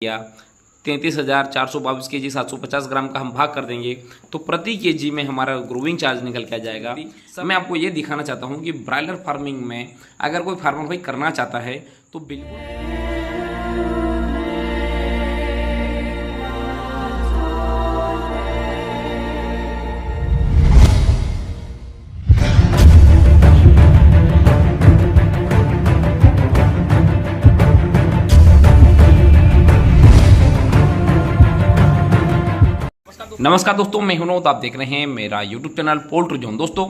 या 33,422 kg 750 ग्राम का हम भाग कर देंगे तो प्रति केजी में हमारा ग्रोविंग चार्ज निकल के आ जाएगा। मैं आपको ये दिखाना चाहता हूँ कि ब्रायलर फार्मिंग में अगर कोई फार्मर भाई करना चाहता है तो बिल्कुल नमस्कार दोस्तों, मैं हुनौत, आप देख रहे हैं मेरा यूट्यूब चैनल पोल्ट्री जोन। दोस्तों,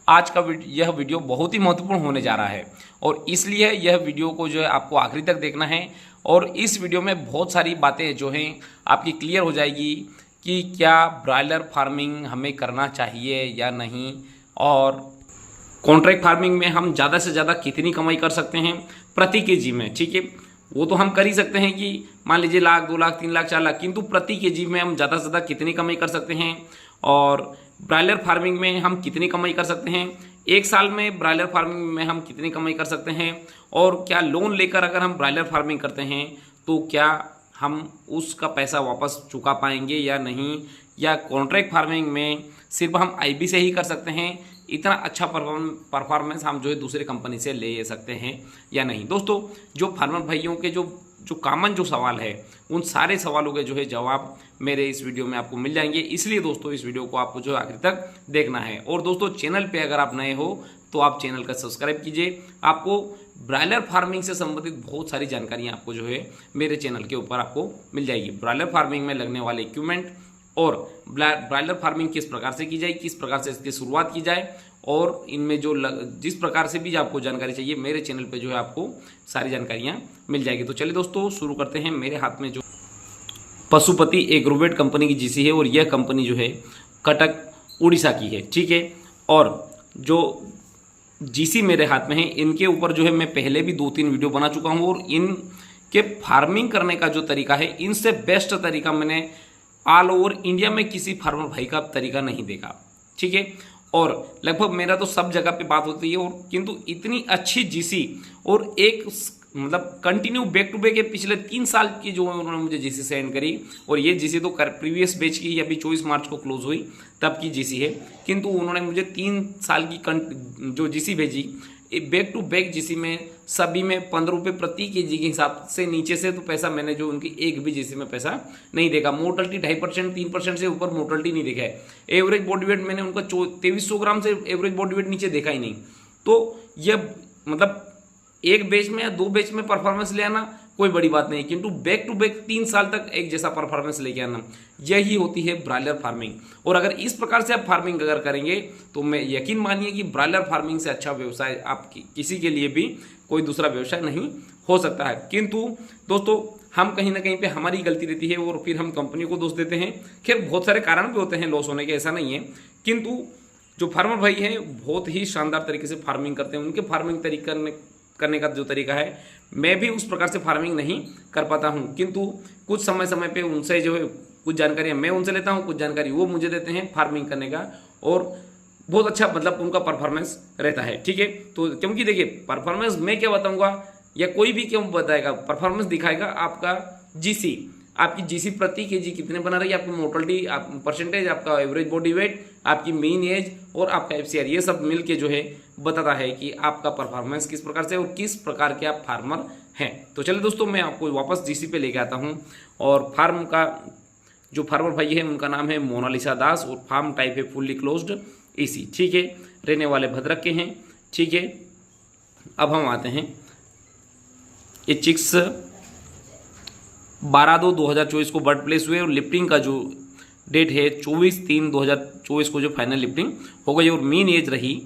आज का यह वीडियो बहुत ही महत्वपूर्ण होने जा रहा है और इसलिए यह वीडियो को जो है आपको आखिरी तक देखना है और इस वीडियो में बहुत सारी बातें जो हैं आपकी क्लियर हो जाएगी कि क्या ब्रायलर फार्मिंग हमें करना चाहिए या नहीं, और कॉन्ट्रैक्ट फार्मिंग में हम ज़्यादा से ज़्यादा कितनी कमाई कर सकते हैं प्रति केजी में। ठीक है, वो तो हम कर ही सकते हैं कि मान लीजिए लाख, 2 लाख, 3 लाख, 4 लाख, किंतु प्रति केजी में हम ज़्यादा से ज़्यादा कितनी कमाई कर सकते हैं और ब्रायलर फार्मिंग में हम कितनी कमाई कर सकते हैं, एक साल में ब्रायलर फार्मिंग में हम कितनी कमाई कर सकते हैं, और क्या लोन लेकर अगर हम ब्रायलर फार्मिंग करते हैं तो क्या हम उसका पैसा वापस चुका पाएंगे या नहीं, या कॉन्ट्रैक्ट फार्मिंग में सिर्फ हम आईबी से ही कर सकते हैं, इतना अच्छा परफॉर्मेंस हम जो है दूसरे कंपनी से ले सकते हैं या नहीं। दोस्तों, जो फार्मर भाइयों के जो कॉमन जो सवाल है उन सारे सवालों के जो है जवाब मेरे इस वीडियो में आपको मिल जाएंगे, इसलिए दोस्तों इस वीडियो को आपको जो है आखिर तक देखना है। और दोस्तों, चैनल पे अगर आप नए हो तो आप चैनल का सब्सक्राइब कीजिए। आपको ब्रायलर फार्मिंग से संबंधित बहुत सारी जानकारियाँ आपको जो है मेरे चैनल के ऊपर आपको मिल जाएगी। ब्रायलर फार्मिंग में लगने वाले इक्विपमेंट और ब्रायलर फार्मिंग किस प्रकार से की जाए, किस प्रकार से इसकी शुरुआत की जाए, और इनमें जो जिस प्रकार से भी आपको जानकारी चाहिए मेरे चैनल पे जो है आपको सारी जानकारियाँ मिल जाएगी। तो चलिए दोस्तों शुरू करते हैं। मेरे हाथ में जो पशुपति एग्रोवेट कंपनी की जीसी है और यह कंपनी जो है कटक उड़ीसा की है। ठीक है, और जो जीसी मेरे हाथ में है इनके ऊपर जो है मैं पहले भी 2-3 वीडियो बना चुका हूँ और इनके फार्मिंग करने का जो तरीका है, इनसे बेस्ट तरीका मैंने ऑल ओवर इंडिया में किसी फार्मर भाई का तरीका नहीं देखा। ठीक है, और लगभग मेरा तो सब जगह पे बात होती है, और किंतु इतनी अच्छी जीसी और एक मतलब कंटिन्यू बैक टू बैक है पिछले 3 साल की जो उन्होंने मुझे जीसी सेंड करी, और ये जीसी तो प्रीवियस बैच की अभी 24 मार्च को क्लोज हुई तब की जीसी है, किंतु उन्होंने मुझे 3 साल की जो जीसी भेजी बैक टू बैक जीसी में सभी में 15 रुपये प्रति केजी के हिसाब से नीचे से तो पैसा मैंने जो उनकी एक भी जीसी में पैसा नहीं देखा। मोर्टलिटी 2.5%, 3% से ऊपर मोर्टलिटी नहीं देखा है। एवरेज बॉडी वेट मैंने उनका 2300 ग्राम से एवरेज बॉडी वेट नीचे देखा ही नहीं। तो यह मतलब एक बैच में या 2 बैच में परफॉर्मेंस ले आना कोई बड़ी बात नहीं, किंतु बैक टू बैक 3 साल तक एक जैसा परफॉर्मेंस लेके आना, यही होती है ब्रायलर फार्मिंग। और अगर इस प्रकार से आप फार्मिंग अगर करेंगे तो मैं यकीन मानिए कि ब्रायलर फार्मिंग से अच्छा व्यवसाय आप किसी के लिए भी कोई दूसरा व्यवसाय नहीं हो सकता है। किंतु दोस्तों, हम कहीं ना कहीं पे हमारी गलती रहती है और फिर हम कंपनी को दोष देते हैं। खैर, बहुत सारे कारण भी होते हैं लॉस होने के, ऐसा नहीं है, किंतु जो फार्मर भाई हैं बहुत ही शानदार तरीके से फार्मिंग करते हैं। उनके फार्मिंग करने का जो तरीका है, मैं भी उस प्रकार से फार्मिंग नहीं कर पाता हूं, किंतु कुछ समय पे उनसे जो है कुछ जानकारियां मैं उनसे लेता हूं, कुछ जानकारी वो मुझे देते हैं फार्मिंग करने का, और बहुत अच्छा मतलब उनका परफॉर्मेंस रहता है। ठीक है, तो क्योंकि देखिए परफॉर्मेंस मैं क्या बताऊंगा या कोई भी क्यों बताएगा, परफॉर्मेंस दिखाएगा आपका जीसी, आपकी जीसी प्रति केजी कितने बना रही है, आपकी मोर्टलिटी परसेंटेज, आपका एवरेज बॉडी वेट, आपकी मीन एज और आपका एफसीआर, ये सब मिलके जो है बताता है कि आपका परफॉर्मेंस किस प्रकार से और किस प्रकार के आप फार्मर हैं। तो चलिए दोस्तों, मैं आपको वापस जीसी पे लेके आता हूं, और फार्म का जो फार्मर भाई है उनका नाम है मोनालिसा दास और फार्म टाइप है फुल्ली क्लोज्ड एसी। ठीक है, रहने वाले भद्रक के हैं। ठीक है, अब हम आते हैं, ये चिक्स 12/2/2024 को बर्ड प्लेस हुए और लिफ्टिंग का जो डेट है 24/3/2024 को जो फाइनल लिफ्टिंग हो गई और मीन एज रही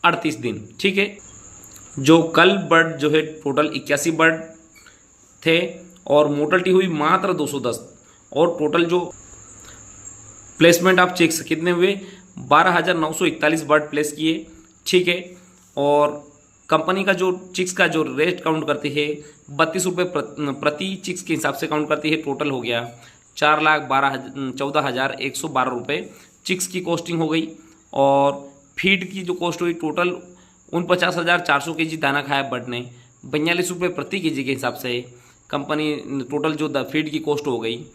38 दिन। ठीक है, जो कल बर्ड जो है टोटल 81 बर्ड थे और मोर्टलिटी हुई मात्र 210, और टोटल जो प्लेसमेंट आप चिक्स कितने हुए, 12,941 बर्ड प्लेस किए। ठीक है, और कंपनी का जो चिक्स का जो रेट काउंट करती है 32 रुपये प्रति चिक्स के हिसाब से काउंट करती है। टोटल हो गया 4,14,112 रुपये चिक्स की कॉस्टिंग हो गई, और फीड की जो कॉस्ट हुई टोटल 49,400 kg दाना खाया बर्ड ने, 42 रुपये प्रति केजी के हिसाब से कंपनी टोटल जो फीड की कॉस्ट हो गई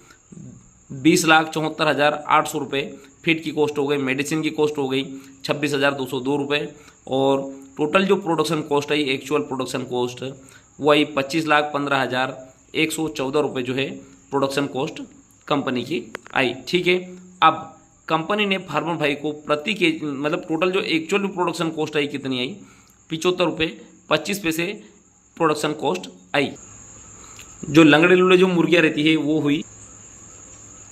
20,74,800 रुपये फीड की कॉस्ट हो गई। मेडिसिन की कॉस्ट हो गई 26,202 रुपये और टोटल जो प्रोडक्शन कॉस्ट है एक्चुअल प्रोडक्शन कॉस्ट वही 25,15,114 रुपये जो है प्रोडक्शन कॉस्ट कंपनी की आई। ठीक है, अब कंपनी ने फार्मर भाई को प्रति के मतलब टोटल जो एक्चुअल प्रोडक्शन कॉस्ट आई कितनी आई 75 रुपये 25 पैसे प्रोडक्शन कॉस्ट आई। जो लंगड़े लूले जो मुर्गियाँ रहती है वो हुई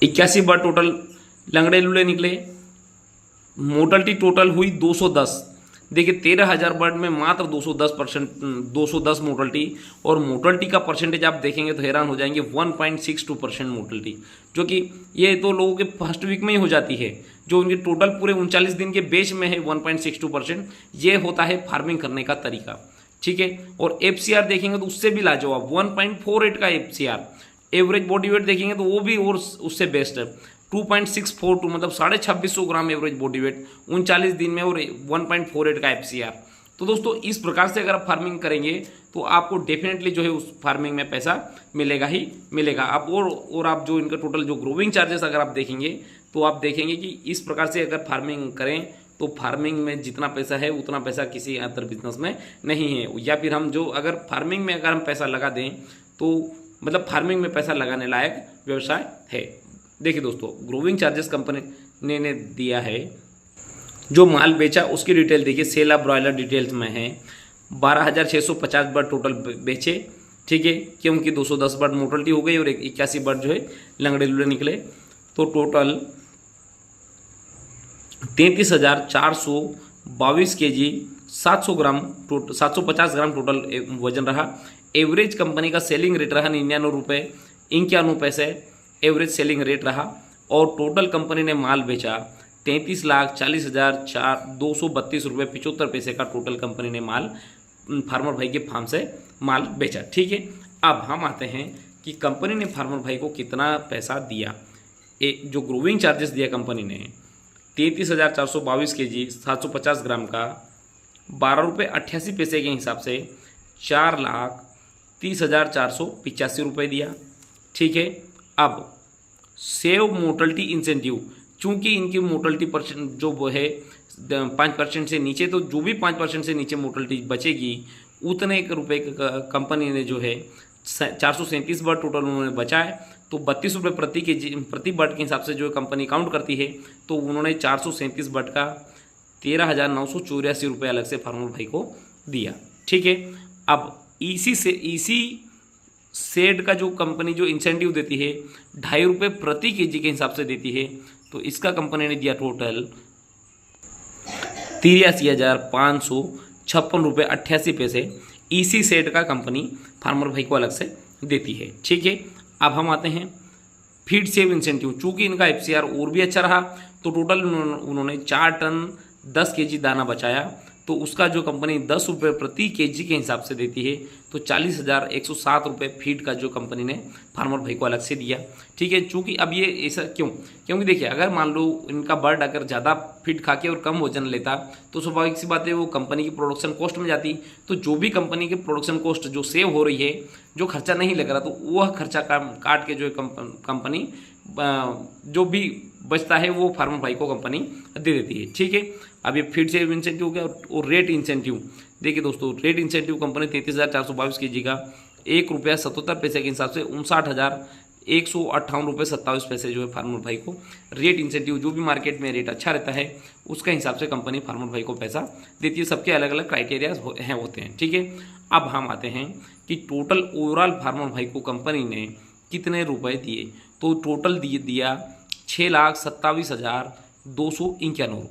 81 बर्ड टोटल लंगड़े लूले निकले। मोर्टलिटी टोटल हुई 210। देखिए 13,000 बर्ड में मात्र 210 मोर्टलिटी, और मोर्टलिटी का परसेंटेज आप देखेंगे तो हैरान हो जाएंगे 1.62% मोर्टलिटी, जो कि ये तो लोगों के फर्स्ट वीक में ही हो जाती है। जो उनके टोटल पूरे 39 दिन के बेच में है 1.62%। ये होता है फार्मिंग करने का तरीका। ठीक है, और FCR देखेंगे तो उससे भी लाजवाब 1.48 का FCR। एवरेज बॉडी वेट देखेंगे तो वो भी और उससे बेस्ट है 2.642, मतलब 2650 ग्राम एवरेज बॉडी वेट 39 दिन में और 1.48 का FCR। तो दोस्तों इस प्रकार से अगर आप फार्मिंग करेंगे तो आपको डेफिनेटली जो है उस फार्मिंग में पैसा मिलेगा ही मिलेगा। आप और आप जो इनका टोटल जो ग्रोविंग चार्जेस अगर आप देखेंगे तो आप देखेंगे कि इस प्रकार से अगर फार्मिंग करें तो फार्मिंग में जितना पैसा है उतना पैसा किसी अदर बिजनेस में नहीं है। या फिर हम जो अगर फार्मिंग में अगर हम पैसा लगा दें तो मतलब फार्मिंग में पैसा लगाने लायक व्यवसाय है। देखिए दोस्तों ग्रोविंग चार्जेस कंपनी ने दिया है, जो माल बेचा उसकी डिटेल देखिए। सेल ऑफ ब्रॉयलर डिटेल्स में है 12,650 बर्ड टोटल बेचे। ठीक है, क्योंकि 210 बर्ड मोर्टलिटी हो गई और 81 बर्ड जो है लंगड़े लूले निकले। तो टोटल 33,422 kg 750 ग्राम टोटल वजन रहा। एवरेज कंपनी का सेलिंग रेट रहा 99 रुपये 91 पैसे एवरेज सेलिंग रेट रहा। और टोटल कंपनी ने माल बेचा 33,40,232 रुपये 75 पैसे का टोटल कंपनी ने माल फार्मर भाई के फार्म से माल बेचा। ठीक है, अब हम आते हैं कि कंपनी ने फार्मर भाई को कितना पैसा दिया। जो ग्रोविंग चार्जेस दिया कंपनी ने 33,422 kg 750 ग्राम का 12 रुपये 88 पैसे के हिसाब से 4,30,485 रुपये दिया। ठीक है, अब सेव मोर्टलिटी इंसेंटिव, चूंकि इनकी मोर्टलिटी परसेंट जो वो है 5% से नीचे, तो जो भी 5% से नीचे मोर्टलिटी बचेगी उतने रुपये कंपनी ने जो है 437 बर्ड टोटल उन्होंने बचाए। तो 32 रुपये प्रति बर्ड के हिसाब से जो कंपनी काउंट करती है, तो उन्होंने 437 बर्ड का 13,984 रुपये अलग से फार्मर भाई को दिया। ठीक है, अब इसी सेड का जो कंपनी जो इंसेंटिव देती है 2.5 रुपये प्रति केजी के हिसाब से देती है। तो इसका कंपनी ने दिया टोटल 83,556 रुपये 88 पैसे। इसी सेड का कंपनी फार्मर भाई को अलग से देती है। ठीक है, अब हम आते हैं फीड सेव इंसेंटिव। चूँकि इनका FCR और भी अच्छा रहा तो टोटल उन्होंने 4 टन 10 kg दाना बचाया। तो उसका जो कंपनी 10 रुपये प्रति केजी के हिसाब से देती है, तो 40,107 रुपये फीड का जो कंपनी ने फार्मर भाई को अलग से दिया। ठीक है, चूँकि अब ये ऐसा क्योंकि देखिए अगर मान लो इनका बर्ड अगर ज़्यादा फीड खा के और कम वजन लेता तो स्वाभाविक सी बात है वो कंपनी की प्रोडक्शन कॉस्ट में जाती। तो जो भी कंपनी की प्रोडक्शन कॉस्ट जो सेव हो रही है, जो खर्चा नहीं लग रहा, तो वह खर्चा काट के जो कंपनी जो भी बचता है वो फार्मर भाई को कंपनी दे देती है। ठीक है, अब ये फीड सेव इंसेंटिव हो गया। और रेट इंसेंटिव देखिए दोस्तों, रेट इंसेंटिव कंपनी 33,422 kg का 1 रुपया 77 पैसे के हिसाब से 59,158 रुपये 27 पैसे जो है फार्मर भाई को रेट इंसेंटिव, जो भी मार्केट में रेट अच्छा रहता है उसका हिसाब से कंपनी फार्मर भाई को पैसा देती है। सबके अलग अलग क्राइटेरियाज होते हैं। ठीक है, अब हम आते हैं कि टोटल ओवरऑल फार्मर भाई को कंपनी ने कितने रुपए दिए। तो टोटल दिया 6,27,291।